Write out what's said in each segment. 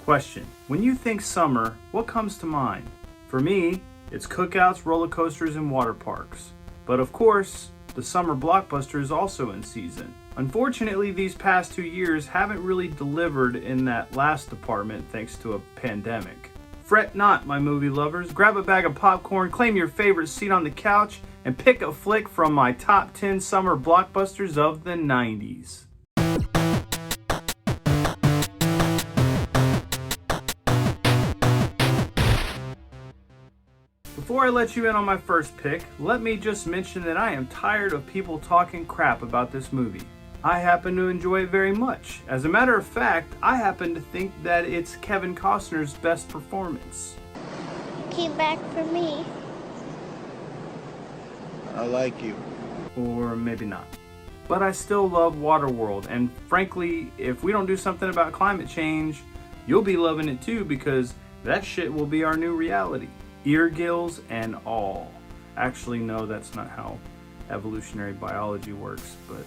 Question: when you think summer, what comes to mind? For me, it's cookouts, roller coasters, and water parks. But of course, the summer blockbuster is also in season. Unfortunately, these past 2 years haven't really delivered in that last department thanks to a pandemic. Fret not, my movie lovers. Grab a bag of popcorn, claim your favorite seat on the couch, and pick a flick from my top 10 summer blockbusters of the 90s. Before I let you in on my first pick, let me just mention that I am tired of people talking crap about this movie. I happen to enjoy it very much. As a matter of fact, I happen to think that it's Kevin Costner's best performance. Came back for me. I like you. Or maybe not. But I still love Waterworld, and frankly, if we don't do something about climate change, you'll be loving it too, because that shit will be our new reality. Ear gills and all. Actually, no, that's not how evolutionary biology works, but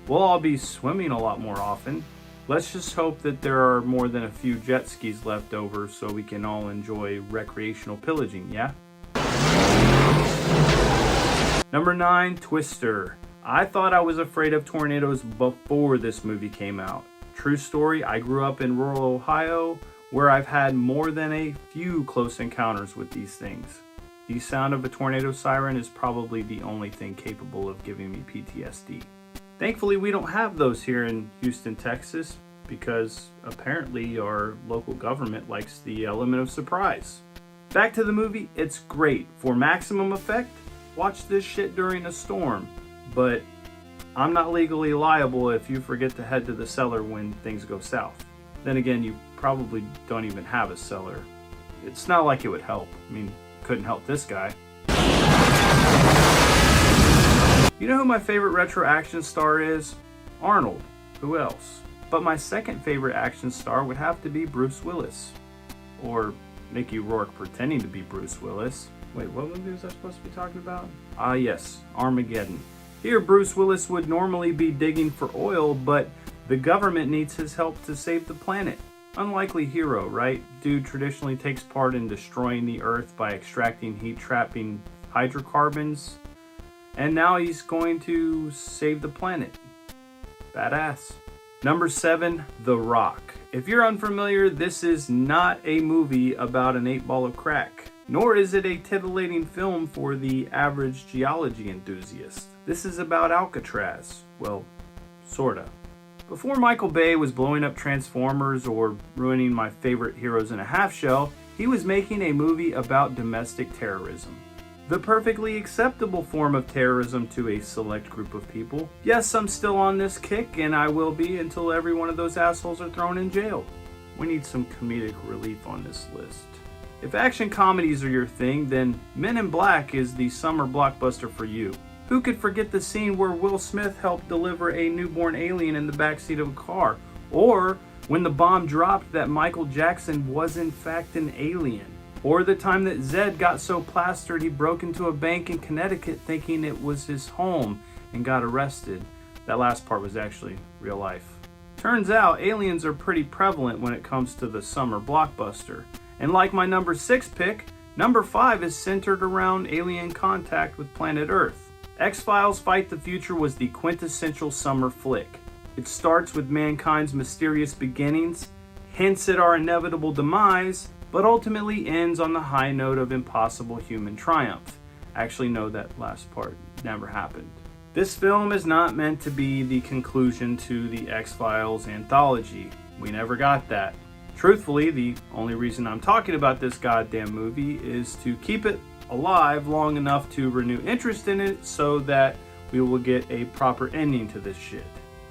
we'll all be swimming a lot more often. Let's just hope that there are more than a few jet skis left over so we can all enjoy recreational pillaging, yeah? Number 9, Twister. I thought I was afraid of tornadoes before this movie came out. True story, I grew up in rural Ohio, where I've had more than a few close encounters with these things. The sound of a tornado siren is probably the only thing capable of giving me PTSD. Thankfully, we don't have those here in Houston, Texas, because apparently our local government likes the element of surprise. Back to the movie, it's great. For maximum effect, watch this shit during a storm, but I'm not legally liable if you forget to head to the cellar when things go south. Then again, you probably don't even have a cellar. It's not like it would help. I mean, couldn't help this guy. You know who my favorite retro action star is? Arnold. Who else? But my second favorite action star would have to be Bruce Willis. Or Mickey Rourke pretending to be Bruce Willis. Wait, what movie was I supposed to be talking about? Ah yes, Armageddon. Here Bruce Willis would normally be digging for oil, but the government needs his help to save the planet. Unlikely hero, right? Dude traditionally takes part in destroying the earth by extracting heat-trapping hydrocarbons, and now he's going to save the planet. Badass. Number 7, The Rock. If you're unfamiliar, this is not a movie about an 8 ball of crack, nor is it a titillating film for the average geology enthusiast. This is about Alcatraz. Well, sorta. Before Michael Bay was blowing up Transformers or ruining my favorite Heroes in a Half Shell, he was making a movie about domestic terrorism. The perfectly acceptable form of terrorism to a select group of people. Yes, I'm still on this kick, and I will be until every one of those assholes are thrown in jail. We need some comedic relief on this list. If action comedies are your thing, then Men in Black is the summer blockbuster for you. Who could forget the scene where Will Smith helped deliver a newborn alien in the backseat of a car? Or when the bomb dropped that Michael Jackson was in fact an alien? Or the time that Zed got so plastered he broke into a bank in Connecticut thinking it was his home and got arrested. That last part was actually real life. Turns out aliens are pretty prevalent when it comes to the summer blockbuster. And like my number 6 pick, number 5 is centered around alien contact with planet Earth. Xfiles Fight the Future was the quintessential summer flick. It starts with mankind's mysterious beginnings, hints at our inevitable demise, but ultimately ends on the high note of impossible human triumph. Actually, no, that last part never happened. This film is not meant to be the conclusion to the X-Files anthology. We never got that. Truthfully, the only reason I'm talking about this goddamn movie is to keep it alive long enough to renew interest in it so that we will get a proper ending to this shit.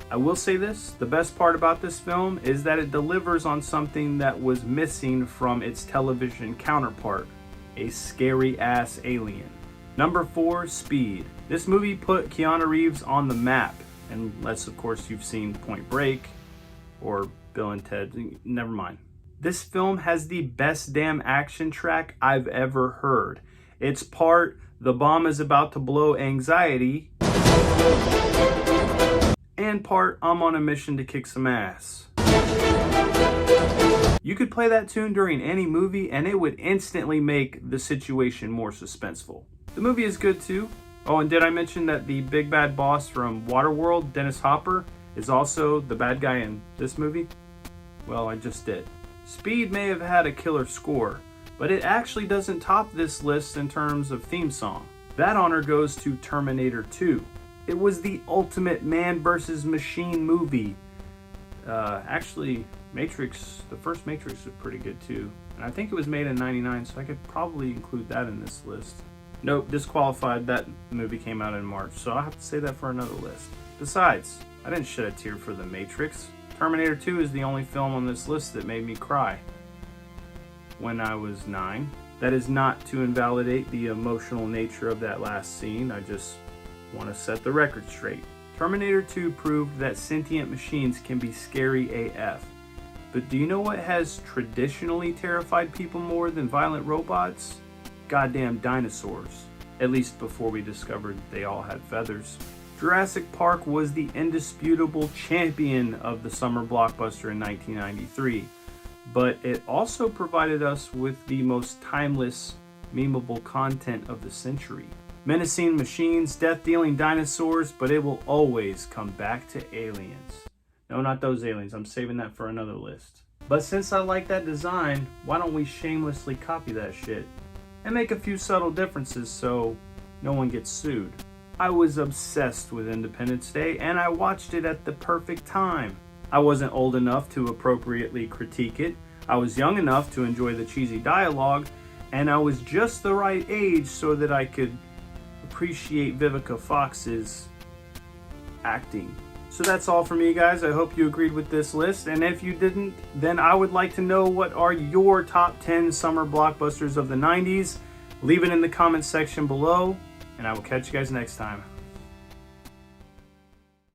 I will say this, the best part about this film is that it delivers on something that was missing from its television counterpart, a scary ass alien. Number 4, Speed. This movie put Keanu Reeves on the map, unless of course you've seen Point Break or Bill and Ted, never mind. This film has the best damn action track I've ever heard. It's part the bomb is about to blow anxiety and part I'm on a mission to kick some ass. You could play that tune during any movie and it would instantly make the situation more suspenseful. The movie is good too. Oh, and did I mention that the big bad boss from Waterworld, Dennis Hopper, is also the bad guy in this movie? Well, I just did. Speed may have had a killer score, but it actually doesn't top this list in terms of theme song. That honor goes to Terminator 2. It was the ultimate man versus machine movie. Actually, the first Matrix was pretty good too. And I think it was made in '99, so I could probably include that in this list. Nope, disqualified. That movie came out in March, so I'll have to say that for another list. Besides, I didn't shed a tear for The Matrix. Terminator 2 is the only film on this list that made me cry when I was 9. That is not to invalidate the emotional nature of that last scene. I just want to set the record straight. Terminator 2 proved that sentient machines can be scary AF. But do you know what has traditionally terrified people more than violent robots? Goddamn dinosaurs. At least before we discovered they all had feathers. Jurassic Park was the indisputable champion of the summer blockbuster in 1993, but it also provided us with the most timeless, memeable content of the century. Menacing machines, death-dealing dinosaurs, but it will always come back to aliens. No, not those aliens. I'm saving that for another list. But since I like that design, why don't we shamelessly copy that shit and make a few subtle differences so no one gets sued? I was obsessed with Independence Day and I watched it at the perfect time. I wasn't old enough to appropriately critique it. I was young enough to enjoy the cheesy dialogue, and I was just the right age so that I could appreciate Vivica Fox's acting. So that's all for me, guys. I hope you agreed with this list, and if you didn't, then I would like to know what are your top 10 summer blockbusters of the 90s. Leave it in the comments section below, and I will catch you guys next time.